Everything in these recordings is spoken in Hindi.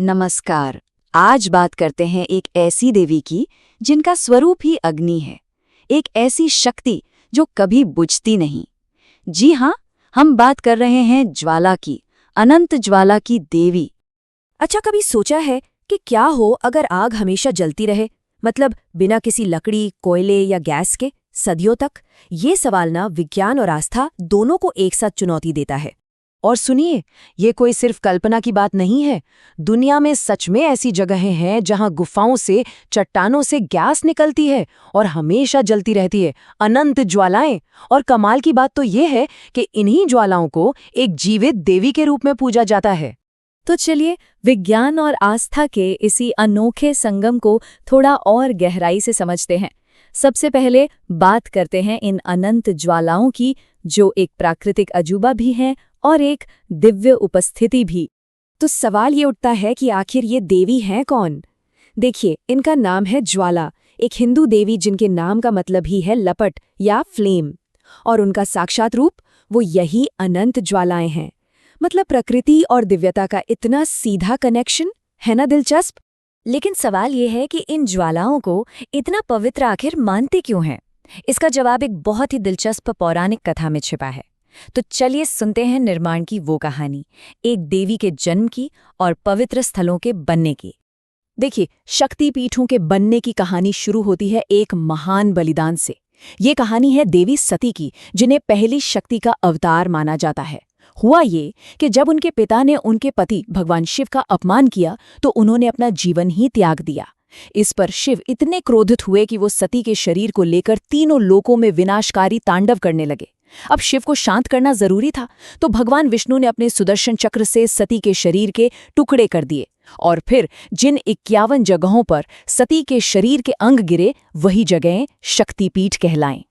नमस्कार। आज बात करते हैं एक ऐसी देवी की जिनका स्वरूप ही अग्नि है। एक ऐसी शक्ति जो कभी बुझती नहीं। जी हाँ, हम बात कर रहे हैं ज्वाला की, अनंत ज्वाला की देवी। अच्छा, कभी सोचा है कि क्या हो अगर आग हमेशा जलती रहे, मतलब बिना किसी लकड़ी, कोयले या गैस के, सदियों तक? ये सवाल ना विज्ञान और आस्था दोनों को एक साथ चुनौती देता है। और सुनिए, ये कोई सिर्फ कल्पना की बात नहीं है। दुनिया में सच में ऐसी जगहें हैं जहां गुफाओं से, चट्टानों से गैस निकलती है और हमेशा जलती रहती है, अनंत ज्वालाएं। और कमाल की बात तो ये है कि इन्हीं ज्वालाओं को एक जीवित देवी के रूप में पूजा जाता है। तो चलिए विज्ञान और आस्था के इसी अनोखे संगम को थोड़ा और गहराई से समझते हैं। सबसे पहले बात करते हैं इन अनंत ज्वालाओं की, जो एक प्राकृतिक अजूबा भी हैं और एक दिव्य उपस्थिति भी। तो सवाल ये उठता है कि आखिर ये देवी हैं कौन? देखिए, इनका नाम है ज्वाला, एक हिंदू देवी जिनके नाम का मतलब ही है लपट या फ्लेम। और उनका साक्षात रूप वो यही अनंत ज्वालाएं हैं। मतलब प्रकृति और दिव्यता का इतना सीधा कनेक्शन है ना, दिलचस्प। लेकिन सवाल ये है कि इन ज्वालाओं को इतना पवित्र आखिर मानते क्यों हैं? इसका जवाब एक बहुत ही दिलचस्प पौराणिक कथा में छिपा है। तो चलिए सुनते हैं निर्माण की वो कहानी, एक देवी के जन्म की और पवित्र स्थलों के बनने की। देखिए, शक्तिपीठों के बनने की कहानी शुरू होती है एक महान बलिदान से। ये कहानी है देवी सती की, जिन्हें पहली शक्ति का अवतार माना जाता है। हुआ ये कि जब उनके पिता ने उनके पति भगवान शिव का अपमान किया तो उन्होंने अपना जीवन ही त्याग दिया। इस पर शिव इतने क्रोधित हुए कि वो सती के शरीर को लेकर तीनों लोकों में विनाशकारी तांडव करने लगे। अब शिव को शांत करना जरूरी था, तो भगवान विष्णु ने अपने सुदर्शन चक्र से सती के शरीर के टुकड़े कर दिए और फिर जिन 51 जगहों पर सती के शरीर के अंग गिरे, वही जगहें शक्तिपीठ कहलाएं।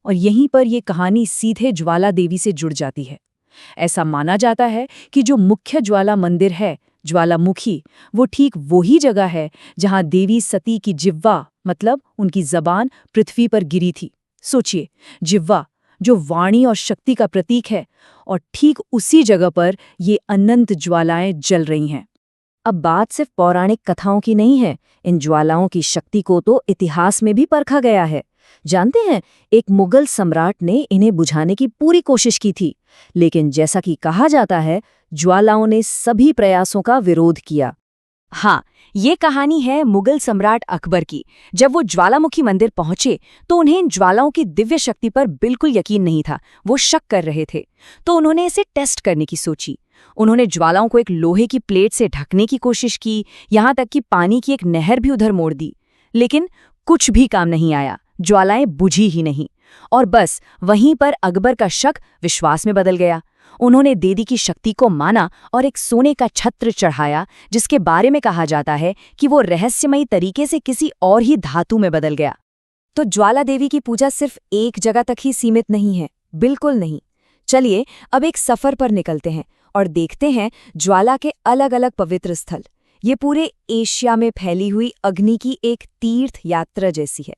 और यहीं पर यह कहानी सीधे ज्वाला देवी से जुड़ जाती है। ऐसा माना जाता है कि जो मुख्य ज्वाला मंदिर है, ज्वालामुखी, वो ठीक वही जगह है जहां देवी सती की जिह्वा, मतलब उनकी जबान, पृथ्वी पर गिरी थी। सोचिए, जिह्वा जो वाणी और शक्ति का प्रतीक है, और ठीक उसी जगह पर ये अनंत ज्वालाएं जल रही हैं। अब बात सिर्फ पौराणिक कथाओं की नहीं है। इन ज्वालाओं की शक्ति को तो इतिहास में भी परखा गया है। जानते हैं, एक मुगल सम्राट ने इन्हें बुझाने की पूरी कोशिश की थी, लेकिन जैसा कि कहा जाता है, ज्वालाओं ने सभी प्रयासों का विरोध किया। हाँ, ये कहानी है मुगल सम्राट अकबर की। जब वो ज्वालामुखी मंदिर पहुंचे तो उन्हें इन ज्वालाओं की दिव्य शक्ति पर बिल्कुल यकीन नहीं था। वो शक कर रहे थे, तो उन्होंने इसे टेस्ट करने की सोची। उन्होंने ज्वालाओं को एक लोहे की प्लेट से ढकने की कोशिश की, यहाँ तक कि पानी की एक नहर भी उधर मोड़ दी, लेकिन कुछ भी काम नहीं आया। ज्वालाएं बुझी ही नहीं। और बस वहीं पर अकबर का शक विश्वास में बदल गया। उन्होंने देवी की शक्ति को माना और एक सोने का छत्र चढ़ाया, जिसके बारे में कहा जाता है कि वो रहस्यमयी तरीके से किसी और ही धातु में बदल गया। तो ज्वाला देवी की पूजा सिर्फ एक जगह तक ही सीमित नहीं है, बिल्कुल नहीं। चलिए अब एक सफर पर निकलते हैं और देखते हैं ज्वाला के अलग अलग पवित्र स्थल। ये पूरे एशिया में फैली हुई अग्नि की एक तीर्थ यात्रा जैसी है।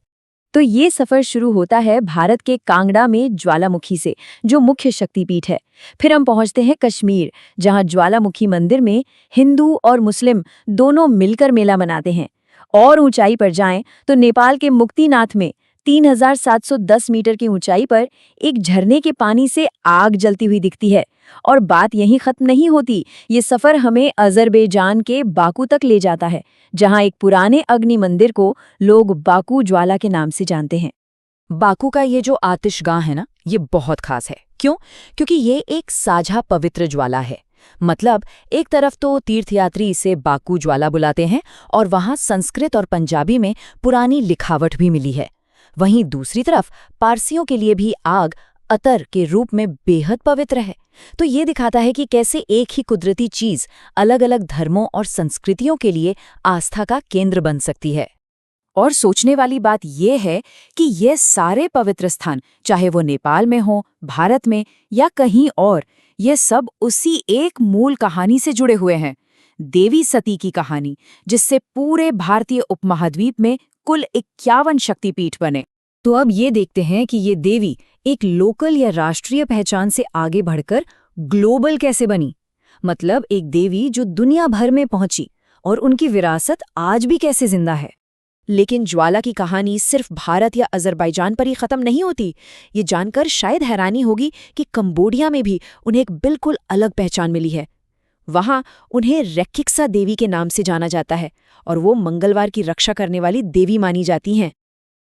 तो ये सफर शुरू होता है भारत के कांगड़ा में ज्वालामुखी से, जो मुख्य शक्तिपीठ है। फिर हम पहुंचते हैं कश्मीर, जहां ज्वालामुखी मंदिर में हिंदू और मुस्लिम दोनों मिलकर मेला मनाते हैं। और ऊंचाई पर जाएं तो नेपाल के मुक्तिनाथ में 3710 मीटर की ऊंचाई पर एक झरने के पानी से आग जलती हुई दिखती है। और बात यहीं खत्म नहीं होती। ये सफर हमें अजरबैजान के बाकू तक ले जाता है, जहां एक पुराने अग्नि मंदिर को लोग बाकू ज्वाला के नाम से जानते हैं। बाकू का ये जो आतिशगाह है ना, ये बहुत खास है। क्यों? क्योंकि ये एक साझा पवित्र ज्वाला है। मतलब एक तरफ तो तीर्थयात्री इसे बाकू ज्वाला बुलाते हैं और वहां संस्कृत और पंजाबी में पुरानी लिखावट भी मिली है। वहीं दूसरी तरफ पारसियों के लिए भी आग अतर के रूप में बेहद पवित्र है। तो ये दिखाता है कि कैसे एक ही कुदरती चीज अलग अलग धर्मों और संस्कृतियों के लिए आस्था का केंद्र बन सकती है। और सोचने वाली बात यह है कि ये सारे पवित्र स्थान, चाहे वो नेपाल में हो, भारत में या कहीं और, ये सब उसी एक मूल कहानी से जुड़े हुए हैं, देवी सती की कहानी, जिससे पूरे भारतीय उपमहाद्वीप में कुल 51 शक्तिपीठ बने। तो अब ये देखते हैं कि ये देवी एक लोकल या राष्ट्रीय पहचान से आगे बढ़कर ग्लोबल कैसे बनी। मतलब एक देवी जो दुनिया भर में पहुंची और उनकी विरासत आज भी कैसे जिंदा है। लेकिन ज्वाला की कहानी सिर्फ भारत या अजरबैजान पर ही खत्म नहीं होती। ये जानकर शायद हैरानी होगी कि कंबोडिया में भी उन्हें एक बिल्कुल अलग पहचान मिली है। वहां उन्हें रेक्किक्सा देवी के नाम से जाना जाता है और वो मंगलवार की रक्षा करने वाली देवी मानी जाती हैं।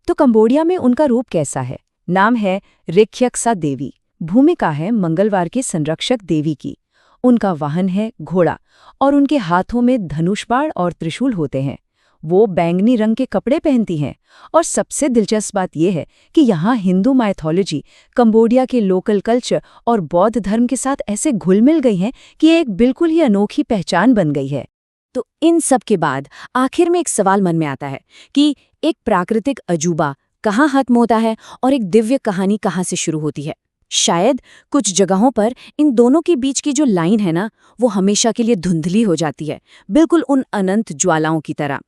तो कंबोडिया में उनका रूप कैसा है? नाम है रेक्किक्सा देवी। भूमिका है मंगलवार के संरक्षक देवी की। उनका वाहन है घोड़ा और उनके हाथों में धनुष बाण और त्रिशूल होते हैं। वो बैंगनी रंग के कपड़े पहनती हैं और सबसे दिलचस्प बात यह है कि यहाँ हिंदू माइथोलॉजी कंबोडिया के लोकल कल्चर और बौद्ध धर्म के साथ ऐसे घुल मिल गई हैं कि ये एक बिल्कुल ही अनोखी पहचान बन गई है। तो इन सब के बाद आखिर में एक सवाल मन में आता है कि एक प्राकृतिक अजूबा कहाँ खत्म होता है और एक दिव्य कहानी कहाँ से शुरू होती है। शायद कुछ जगहों पर इन दोनों के बीच की जो लाइन है ना, वो हमेशा के लिए धुंधली हो जाती है, बिल्कुल उन अनंत ज्वालाओं की तरह।